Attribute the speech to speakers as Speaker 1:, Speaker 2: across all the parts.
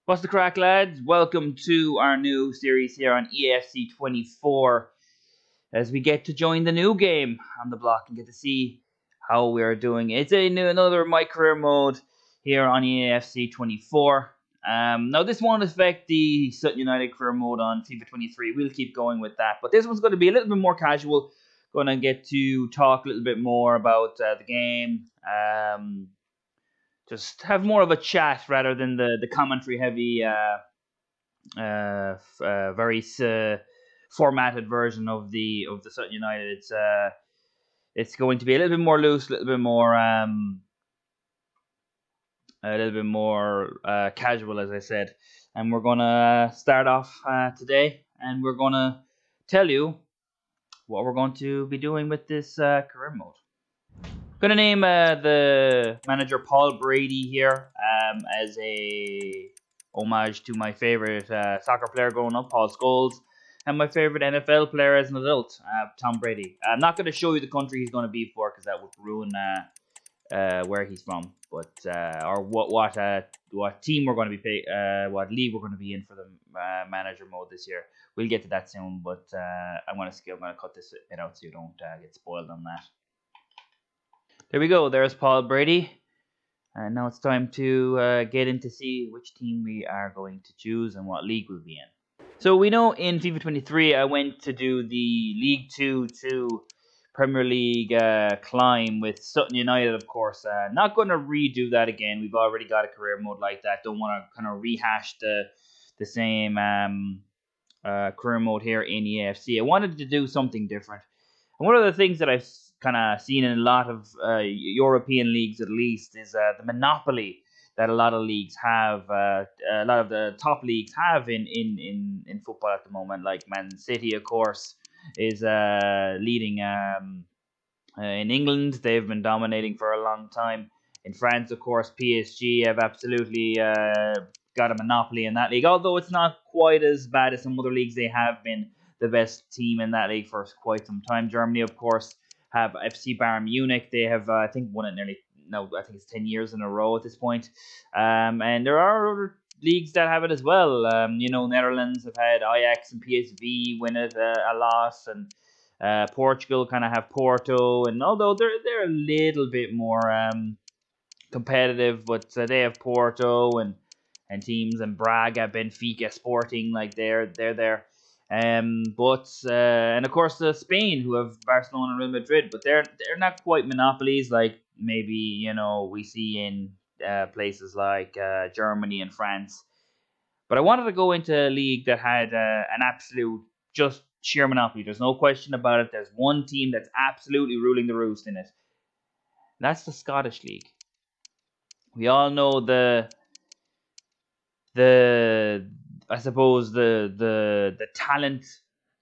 Speaker 1: What's the crack, lads? Welcome to our new series here on EAFC 24 as we get to join the new game on the block and get to see how we are doing. It's another My Career mode here on EAFC 24. Now, this won't affect the Sutton United career mode on FIFA 23. We'll keep going with that. But this one's going to be a little bit more casual. Going to get to talk a little bit more about the game. Just have more of a chat rather than the commentary heavy, very formatted version of the Sutton United. It's going to be a little bit more loose, a little bit more casual, as I said. And we're gonna start off today, and we're gonna tell you what we're going to be doing with this career mode. Gonna name the manager Paul Brady here as a homage to my favorite soccer player growing up, Paul Scholes, and my favorite NFL player as an adult, Tom Brady. I'm not going to show you the country he's going to be for because that would ruin where he's from, but or what team we're going to be what league we're going to be in for the manager mode this year. We'll get to that soon, but I'm going to cut this bit out so you don't get spoiled on that. There we go. There's Paul Brady. And now it's time to get in to see which team we are going to choose and what league we'll be in. So we know in FIFA 23 I went to do the League 2 to Premier League climb with Sutton United, of course. Not going to redo that again. We've already got a career mode like that. Don't want to kind of rehash the same career mode here in EAFC. I wanted to do something different. And one of the things that I've kind of seen in a lot of European leagues, at least, is the monopoly that a lot of leagues have. A lot of the top leagues have in football at the moment. Like Man City, of course, is leading in England. They've been dominating for a long time. In France, of course, PSG have absolutely got a monopoly in that league. Although it's not quite as bad as some other leagues, they have been the best team in that league for quite some time. Germany, of course, have FC Bayern Munich. They have, I think, won it I think it's 10 years in a row at this point. And there are other leagues that have it as well. Netherlands have had Ajax and PSV win it a lot, and Portugal kind of have Porto. And although they're a little bit more competitive, but they have Porto and teams and Braga, Benfica, Sporting, like they're there. And of course Spain, who have Barcelona and Real Madrid, but they're not quite monopolies like maybe we see in places like Germany and France. But I wanted to go into a league that had an absolute just sheer monopoly. There's no question about it. There's one team that's absolutely ruling the roost in it. That's the Scottish League. We all know the I suppose the talent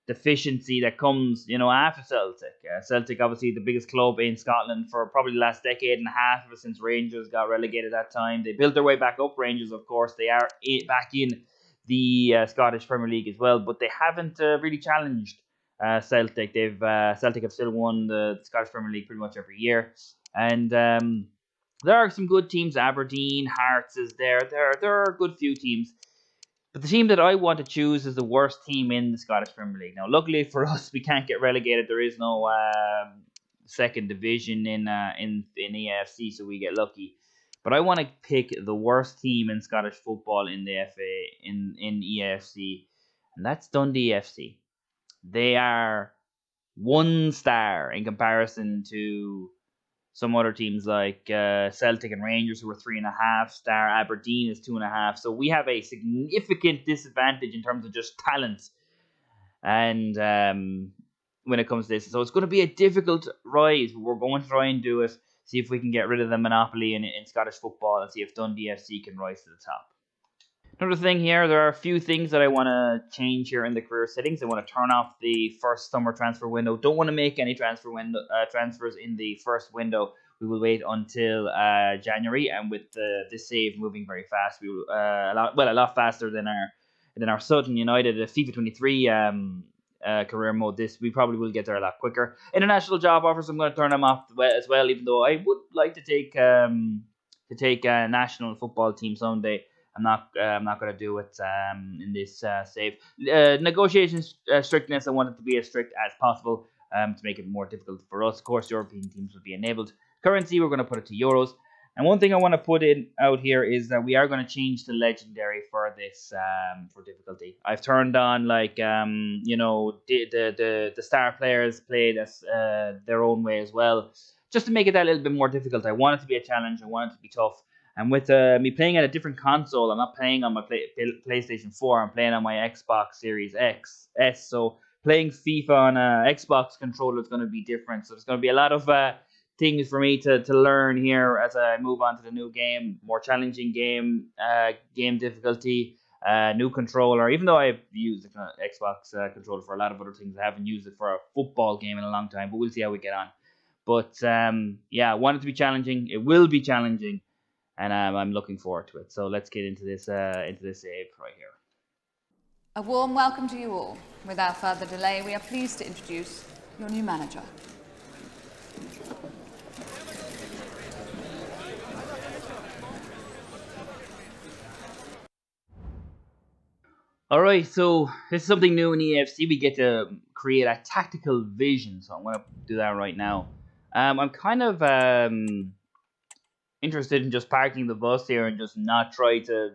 Speaker 1: deficiency that comes, after Celtic. Celtic, obviously, the biggest club in Scotland for probably the last decade and a half, ever since Rangers got relegated that time. They built their way back up. Rangers, of course, they are back in the Scottish Premier League as well, but they haven't really challenged Celtic. Celtic have still won the Scottish Premier League pretty much every year, and there are some good teams. Aberdeen, Hearts is there. There are a good few teams. But the team that I want to choose is the worst team in the Scottish Premier League. Now, luckily for us, we can't get relegated. There is no second division in EAFC, so we get lucky. But I want to pick the worst team in Scottish football in the FA in EAFC, and that's Dundee FC. They are 1 star in comparison to some other teams like Celtic and Rangers, who are 3.5 star. Aberdeen is 2.5. So we have a significant disadvantage in terms of just talent. And when it comes to this, so it's going to be a difficult rise. We're going to try and do it. See if we can get rid of the monopoly in Scottish football, and see if Dundee FC can rise to the top. Another thing here, there are a few things that I want to change here in the career settings. I want to turn off the first summer transfer window. Don't want to make any transfers in the first window. We will wait until January, and with this save moving very fast, we will a lot faster than our Sutton United FIFA 23 career mode. We probably will get there a lot quicker. International job offers, I'm going to turn them off as well, even though I would like to take a national football team someday. I'm not going to do it in this save. Negotiation strictness, I want it to be as strict as possible to make it more difficult for us. Of course, European teams will be enabled. Currency, we're going to put it to euros. And one thing I want to put in out here is that we are going to change to legendary for this for difficulty. I've turned on the star players play this their own way as well, just to make it that little bit more difficult. I want it to be a challenge. I want it to be tough. And with me playing at a different console, I'm not playing on my PlayStation 4. I'm playing on my Xbox Series S. So playing FIFA on a Xbox controller is going to be different. So there's going to be a lot of things for me to learn here as I move on to the new game, more challenging game, game difficulty, new controller. Even though I've used the Xbox controller for a lot of other things, I haven't used it for a football game in a long time. But we'll see how we get on. But yeah, I want it to be challenging. It will be challenging, and I'm looking forward to it. So let's get into this save right here.
Speaker 2: A warm welcome to you all. Without further delay, we are pleased to introduce your new manager.
Speaker 1: All right, so this is something new in EAFC. We get to create a tactical vision, so I'm going to do that right now. I'm kind of interested in just parking the bus here and just not try to,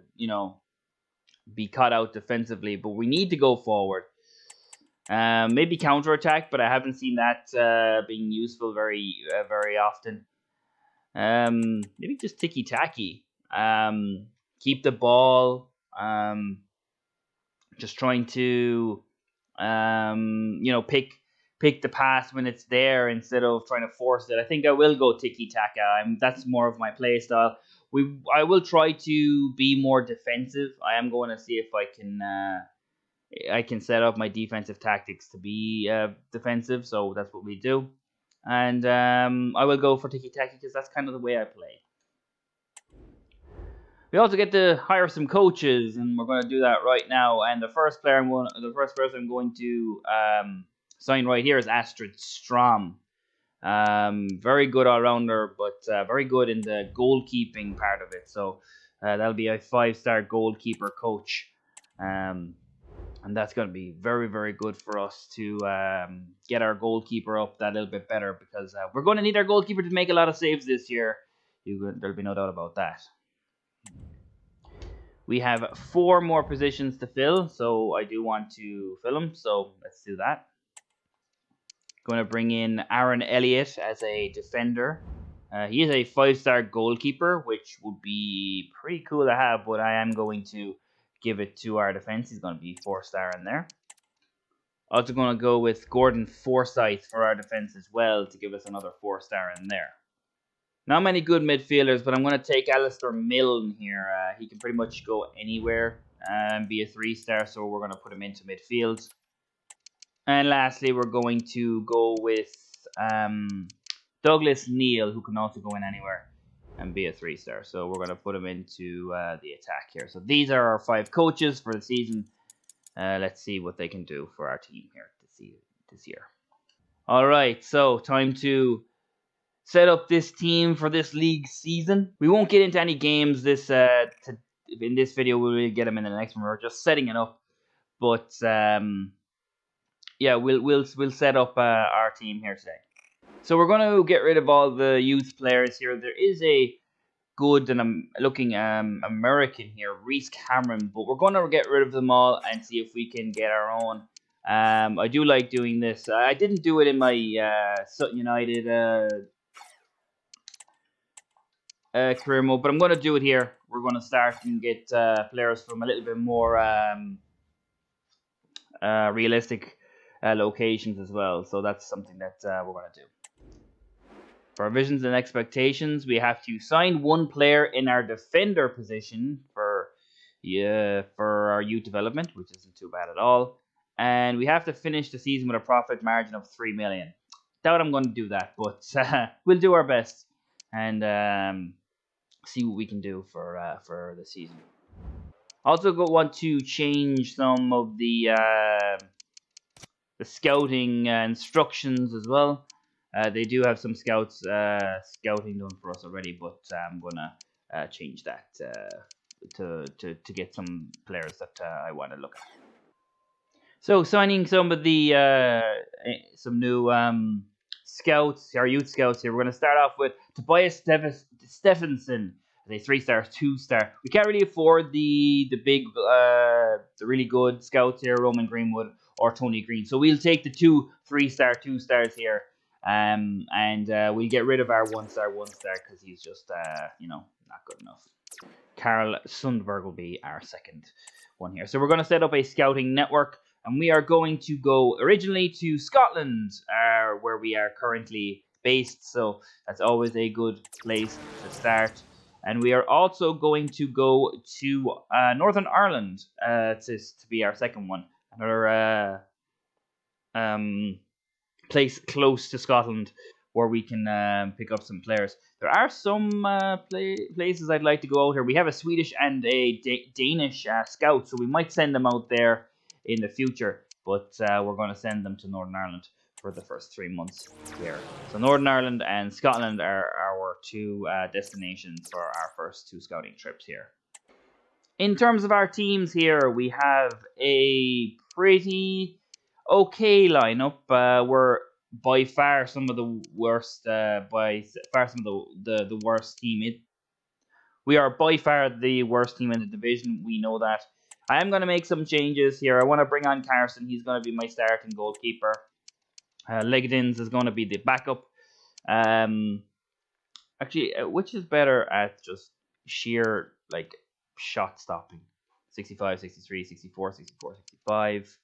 Speaker 1: be caught out defensively, but we need to go forward. Maybe counter-attack, but I haven't seen that being useful very often. Maybe just ticky-tacky. Keep the ball. Just trying to, pick the pass when it's there instead of trying to force it. I think I will go tiki-taka. That's more of my play style. I will try to be more defensive. I am going to see if I can set up my defensive tactics to be defensive. So that's what we do. And I will go for tiki-taka because that's kind of the way I play. We also get to hire some coaches, and we're going to do that right now. And the first person I'm going to sign right here is Astrid Strom. Very good all-rounder, but very good in the goalkeeping part of it. So that'll be a 5-star goalkeeper coach. And that's going to be very, very good for us to get our goalkeeper up that little bit better, because we're going to need our goalkeeper to make a lot of saves this year. There'll be no doubt about that. We have 4 more positions to fill, so I do want to fill them, so let's do that. Going to bring in Aaron Elliott as a defender. He is a 5-star goalkeeper, which would be pretty cool to have, but I am going to give it to our defense. He's going to be 4-star in there. Also going to go with Gordon Forsyth for our defense as well to give us another 4-star in there. Not many good midfielders, but I'm going to take Alistair Milne here. He can pretty much go anywhere and be a 3-star, so we're going to put him into midfield. And lastly, we're going to go with Douglas Neal, who can also go in anywhere and be a 3-star. So we're going to put him into the attack here. So these are our 5 coaches for the season. Let's see what they can do for our team here this year. All right, so time to set up this team for this league season. We won't get into any games in this video. We'll get them in the next one. We're just setting it up, but yeah, we'll set up our team here today. So we're going to get rid of all the youth players here. There is a good and looking American here, Reese Cameron, but we're going to get rid of them all and see if we can get our own. I do like doing this. I didn't do it in my Sutton United career mode, but I'm going to do it here. We're going to start and get players from a little bit more realistic locations as well. So that's something that we're going to do. For our visions and expectations, we have to sign 1 player in our defender position for our youth development, which isn't too bad at all. And we have to finish the season with a profit margin of 3 million. Doubt I'm going to do that, but we'll do our best and see what we can do for the season. Also want to change some of the scouting instructions as well. They do have some scouting done for us already, but I'm gonna change that to get some players that I want to look at. So signing some of the some new scouts, our youth scouts here. We're going to start off with Tobias Stephenson, a 3-star, 2-star. We can't really afford the big, the really good scouts here, Roman Greenwood or Tony Green. So we'll take the 2 3-star, 2-stars here, and we'll get rid of our 1-star, 1-star because he's just not good enough. Karl Sundberg will be our second one here. So we're going to set up a scouting network. And we are going to go originally to Scotland, where we are currently based. So that's always a good place to start. And we are also going to go to Northern Ireland to be our second one. Another place close to Scotland where we can pick up some players. There are some places I'd like to go out here. We have a Swedish and a Danish scout, so we might send them out there in the future, but we're going to send them to Northern Ireland for the first 3 months here. So Northern Ireland and Scotland are our 2 destinations for our first 2 scouting trips here. In terms of our teams here, we have a pretty okay lineup. We're by far some of the worst. The worst team. We are by far the worst team in the division. We know that. I am going to make some changes here. I want to bring on Carson. He's going to be my starting goalkeeper. Legdins is going to be the backup. Actually, which is better at just sheer shot stopping? 65, 63, 64, 64, 65.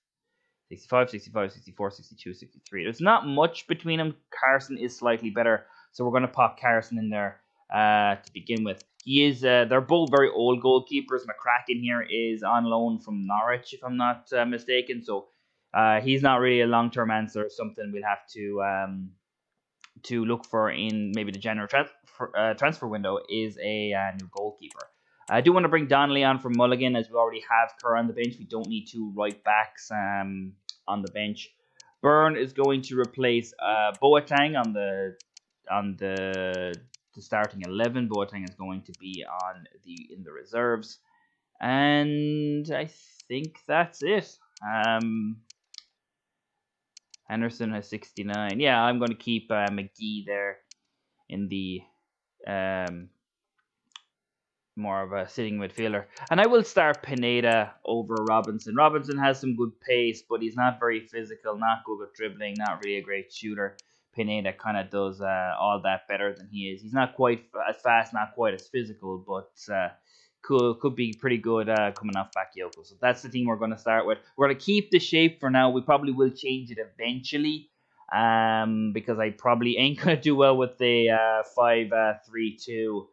Speaker 1: 65, 65, 64, 62, 63. There's not much between them. Carson is slightly better. So we're going to pop Carson in there to begin with. He is. They're both very old goalkeepers. McCracken here is on loan from Norwich, if I'm not mistaken. So he's not really a long-term answer. Something we'll have to look for in maybe the January transfer window is a new goalkeeper. I do want to bring Donnelly on from Mulligan, as we already have Kerr on the bench. We don't need 2 right backs on the bench. Byrne is going to replace Boateng on the starting 11. Boateng is going to be in the reserves, and I think that's it. Henderson has 69. Yeah, I'm going to keep McGee there in the more of a sitting midfielder. And I will start Pineda over Robinson. Robinson has some good pace, but he's not very physical, not good with dribbling, not really a great shooter. Pineda kind of does all that better than he is. He's not quite as fast, not quite as physical, but could be pretty good coming off Bakayoko. So that's the team we're going to start with. We're going to keep the shape for now. We probably will change it eventually, because I probably ain't going to do well with the 5-3-2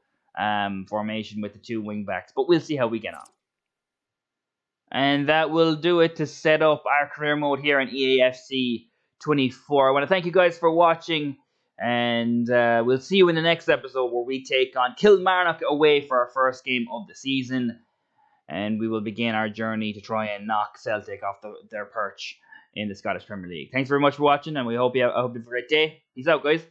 Speaker 1: formation with the 2 wing backs, but we'll see how we get on. And that will do it to set up our career mode here in EAFC 24. I want to thank you guys for watching, and we'll see you in the next episode where we take on Kilmarnock away for our first game of the season, and we will begin our journey to try and knock Celtic off their perch in the Scottish Premier League. Thanks very much for watching, and I hope you have a great day. Peace out, guys.